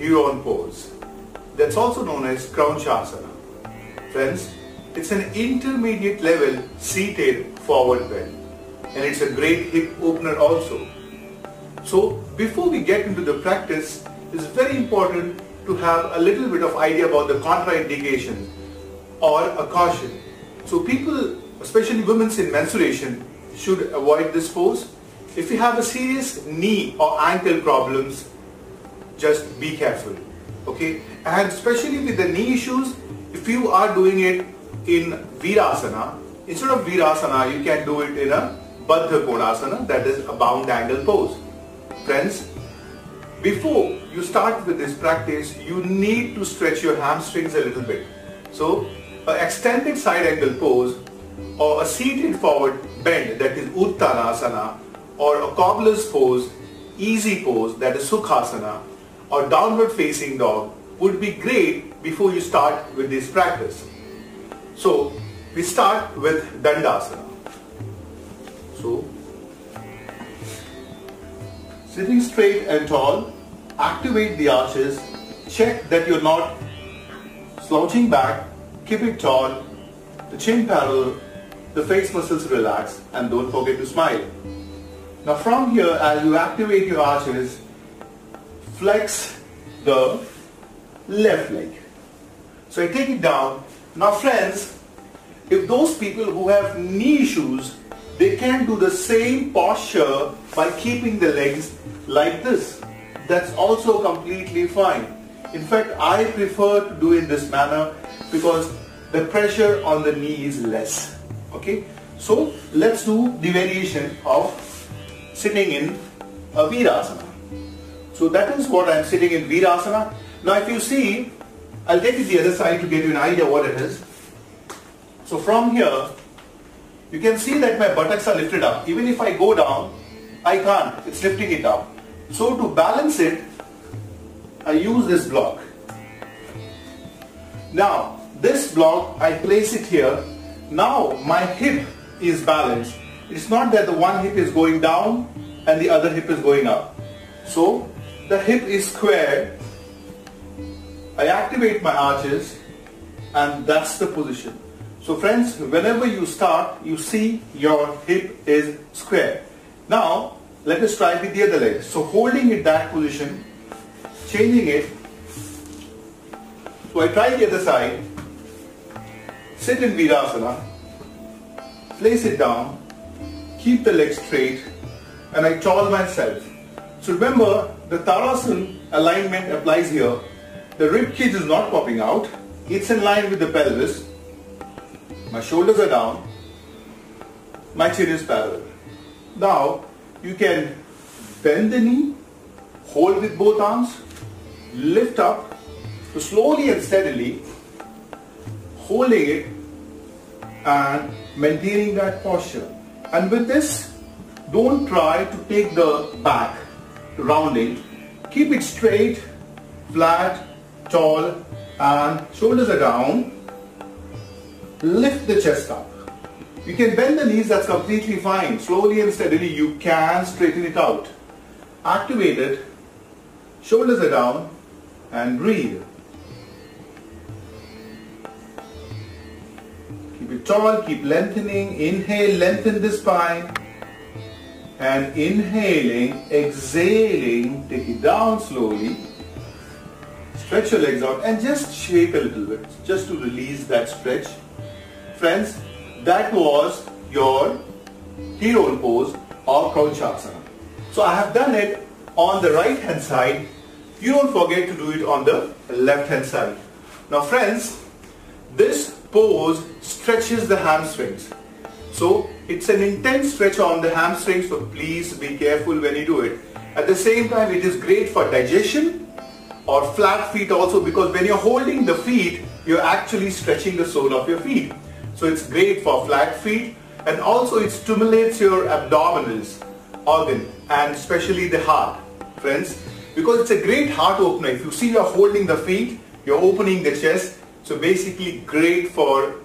Heron Pose. That's also known as Krounchasana. Friends, it's an intermediate level seated forward bend, and it's a great hip opener also. So before we get into the practice, it's very important to have a little bit of idea about the contraindications or a caution. So people, especially women in menstruation, should avoid this pose. If you have a serious knee or ankle problems, just be careful. Okay, and especially with the knee issues, if you are doing it in Virasana, instead of Virasana, you can do it in a Baddha Konasana, that is a bound angle pose. Friends, before you start with this practice, you need to stretch your hamstrings a little bit. So, an extended side angle pose or a seated forward bend, that is Uttanasana, or a cobbler's pose, easy pose, that is Sukhasana, or downward facing dog would be great before you start with this practice. So, we start with Dandasana. So, sitting straight and tall, activate the arches, check that you're not slouching back, keep it tall, the chin parallel, the face muscles relax, and don't forget to smile. Now from here, as you activate your arches, flex the left leg. So I take it down. Now friends, if those people who have knee issues, they can do the same posture by keeping the legs like this. That's also completely fine. In fact, I prefer to do in this manner because the pressure on the knee is less. Okay, so let's do the variation of sitting in a Virasana. So that is what I am sitting in Virasana. Now if you see, I'll take it the other side to get you an idea what it is. So from here, you can see that my buttocks are lifted up. Even if I go down, I can't. It's lifting it up. So to balance it, I use this block. Now, this block, I place it here. Now, my hip is balanced. It's not that the one hip is going down and the other hip is going up. So, the hip is square. I activate my arches, and that's the position. So friends, whenever you start, you see your hip is square. Now, let us try with the other leg. So holding it that position, changing it. So I try the other side, sit in Virasana, place it down, keep the leg straight, and I tall myself. So remember, the Tadasana alignment applies here. The rib cage is not popping out. It's in line with the pelvis. My shoulders are down. My chin is parallel. Now, you can bend the knee, hold with both arms, lift up, so slowly and steadily, holding it and maintaining that posture. And with this, don't try to take the back to rounding. Keep it straight, flat, tall, and shoulders are down. Lift the chest up. You can bend the knees, that's completely fine. Slowly and steadily you can straighten it out. Activate it, shoulders are down, and breathe. Keep it tall, keep lengthening. Inhale, lengthen the spine. And inhaling, exhaling, take it down slowly. Stretch your legs out and just shake a little bit, just to release that stretch. Friends, that was your Heron Pose or Krounchasana. So I have done it on the right hand side. You don't forget to do it on the left hand side. Now friends, this pose stretches the hamstrings. So it's an intense stretch on the hamstrings, so please be careful when you do it. At the same time, it is great for digestion or flat feet also, because when you're holding the feet, you're actually stretching the sole of your feet. So it's great for flat feet, and also it stimulates your abdominals organ and especially the heart, friends, because it's a great heart opener. If you see you're holding the feet, you're opening the chest, so basically great for